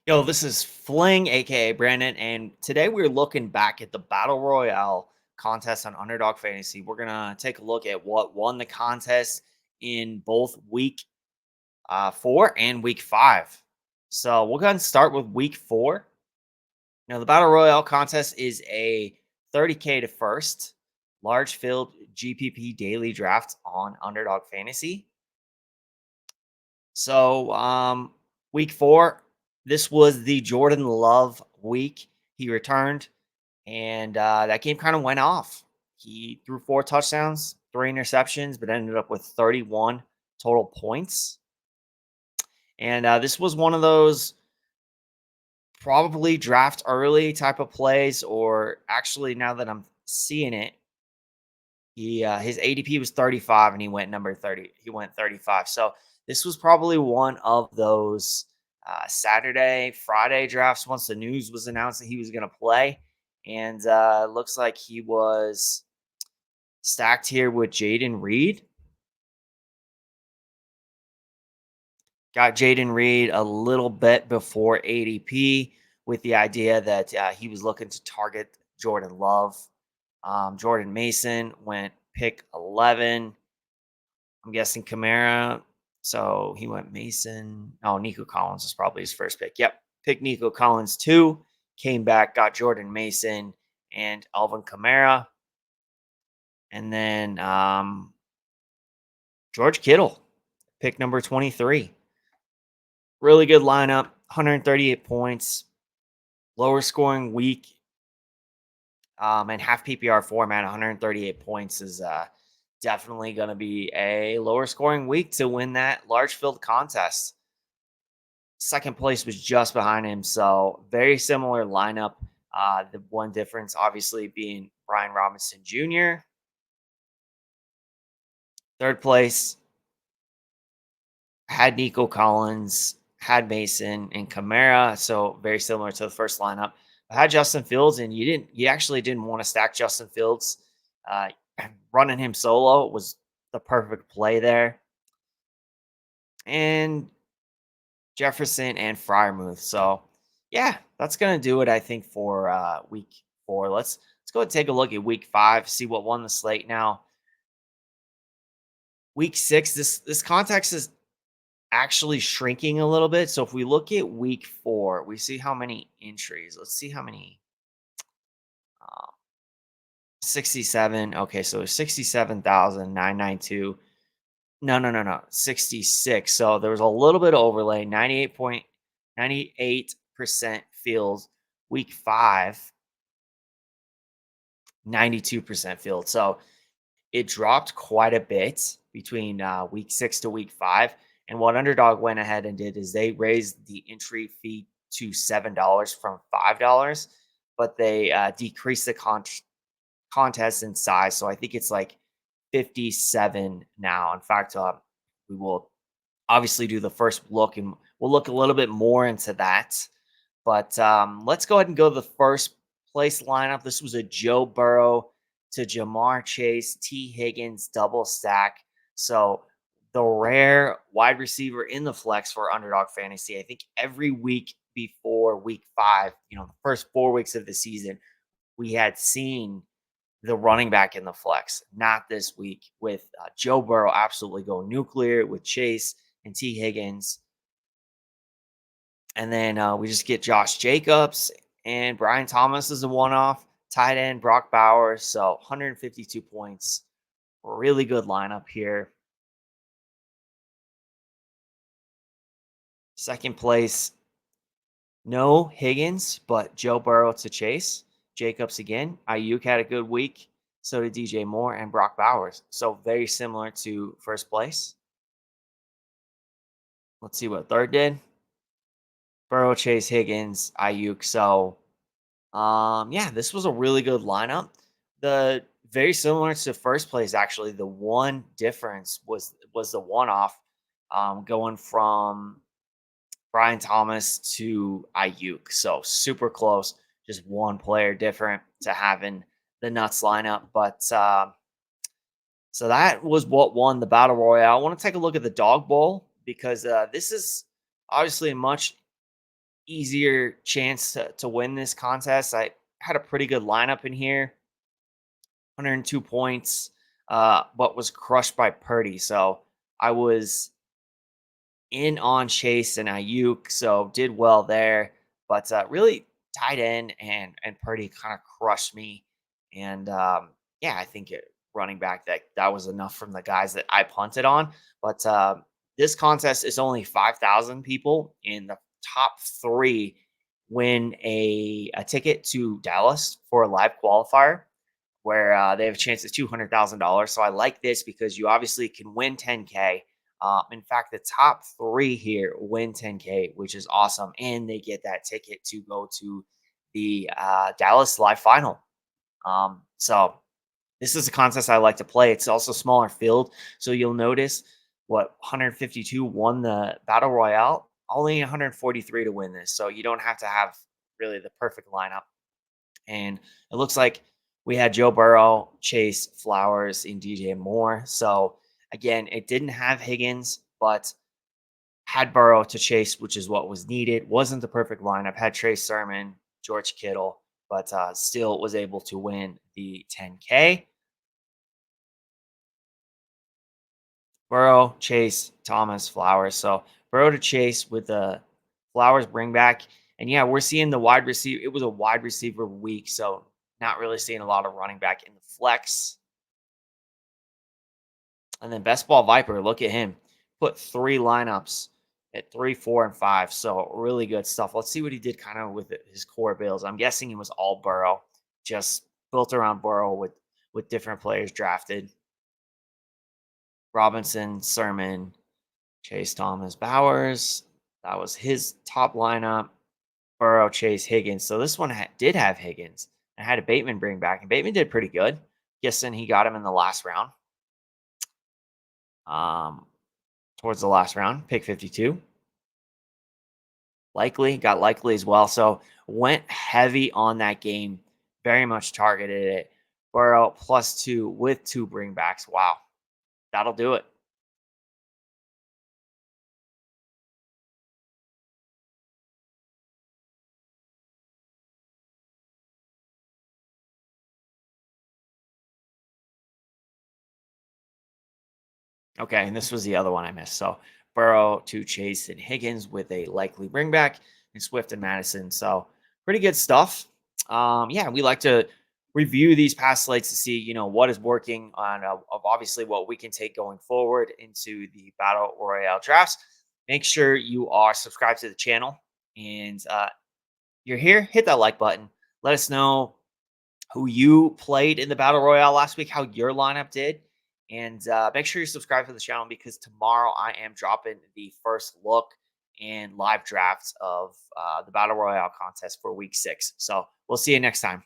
Yo, this is Fling, aka Brandon, and today we're looking back at the Battle Royale contest on Underdog Fantasy. We're gonna take a look at what won the contest in both week 4 and week 5. So we'll go ahead and start with week 4. Now, the Battle Royale contest is a 30K to first large field GPP daily draft on Underdog Fantasy. So, week 4, this was the Jordan Love week. He returned, and that game kind of went off. He threw 4 touchdowns, 3 interceptions, but ended up with 31 total points. And this was one of those probably draft early type of plays, or actually, now that I'm seeing it, his ADP was 35 and he went number 30. He went 35. So this was probably one of those Saturday, Friday drafts once the news was announced that he was going to play. And looks like he was stacked here with Jaden Reed. Got Jaden Reed a little bit before ADP with the idea that he was looking to target Jordan Love. Jordan Mason went pick 11. I'm guessing Kamara. So he went Mason. Oh, Nico Collins is probably his first pick. Yep. Pick Nico Collins 2. Came back, got Jordan Mason and Alvin Kamara. And then George Kittle, pick number 23. Really good lineup, 138 points, lower scoring week, and half PPR format, 138 points is definitely going to be a lower scoring week to win that large field contest. Second place was just behind him, so very similar lineup. The one difference, obviously, being Brian Robinson Jr. Third place had Nico Collins, had Mason and Kamara, so very similar to the first lineup. I had Justin Fields, and you actually didn't want to stack Justin Fields. Uh, Running him solo was the perfect play there. And Jefferson and Fryermuth. So yeah, that's gonna do it, I think, for week 4. Let's go and take a look at week 5, see what won the slate now. Week 6, this context is actually shrinking a little bit. So if we look at week 4, we see how many entries. Let's see how many. Uh, 67. Okay, so 67,992. No. 66. So there was a little bit of overlay. 98% field. Week 5, 92% field. So it dropped quite a bit between week 6 to week 5. And what Underdog went ahead and did is they raised the entry fee to $7 from $5, but they decreased the contest in size. So I think it's like 57 now. In fact, we will obviously do the first look and we'll look a little bit more into that. But let's go ahead and go to the first place lineup. This was a Joe Burrow to Jamar Chase, T. Higgins double stack. So the rare wide receiver in the flex for Underdog Fantasy. I think every week before week 5, the first 4 weeks of the season, we had seen the running back in the flex. Not this week with Joe Burrow absolutely go nuclear with Chase and T. Higgins. And then we just get Josh Jacobs and Brian Thomas is a one-off. Tight end Brock Bowers. So 152 points. Really good lineup here. Second place, no Higgins, but Joe Burrow to Chase. Jacobs again. Ayuk had a good week. So did DJ Moore and Brock Bowers. So very similar to first place. Let's see what third did. Burrow, Chase, Higgins, Ayuk. So yeah, this was a really good lineup. The very similar to first place, actually. The one difference was the one off, going from Brian Thomas to Ayuk. So super close, just one player different to having the nuts lineup. But so that was what won the battle royale. I want to take a look at the dog bowl because this is obviously a much easier chance to win this contest. I had a pretty good lineup in here, 102 points, but was crushed by Purdy. So I was in on Chase and Ayuk, so did well there. But really, tight end and Purdy kind of crushed me. And yeah, I think running back that was enough from the guys that I punted on. But this contest is only 5,000 people, and the top three win a ticket to Dallas for a live qualifier where they have a chance at $200,000. So I like this because you obviously can win 10K. In fact, the top three here win 10K, which is awesome, and they get that ticket to go to the Dallas Live Final. So this is a contest I like to play. It's also smaller field, so you'll notice 152 won the Battle Royale, only 143 to win this. So you don't have to have really the perfect lineup. And it looks like we had Joe Burrow, Chase, Flowers, and DJ Moore. So again, it didn't have Higgins, but had Burrow to Chase, which is what was needed. Wasn't the perfect lineup. Had Trey Sermon, George Kittle, but still was able to win the 10K. Burrow, Chase, Thomas, Flowers. So Burrow to Chase with the Flowers bring back. And yeah, we're seeing the wide receiver. It was a wide receiver week, so not really seeing a lot of running back in the flex. And then Best Ball Viper, look at him. Put three lineups at 3, 4, and 5. So really good stuff. Let's see what he did kind of with his core bills. I'm guessing it was all Burrow, just built around Burrow with different players drafted. Robinson, Sermon, Chase Thomas, Bowers. That was his top lineup. Burrow, Chase, Higgins. So this one did have Higgins. I had a Bateman bring back, and Bateman did pretty good. Guessing he got him in the last round. Um, Towards the last round, pick 52. Likely got Likely as well. So went heavy on that game. Very much targeted it. Burrow +2 with 2 bringbacks. Wow, that'll do it. Okay, and this was the other one I missed. So Burrow to Chase and Higgins with a likely bring back, and Swift and Madison. So pretty good stuff. Yeah, we like to review these past slates to see, what is working on of obviously what we can take going forward into the Battle Royale drafts. Make sure you are subscribed to the channel, and you're here, hit that like button. Let us know who you played in the Battle Royale last week, how your lineup did. And make sure you subscribe to the channel because tomorrow I am dropping the first look and live drafts of the Battle Royale contest for week 6. So we'll see you next time.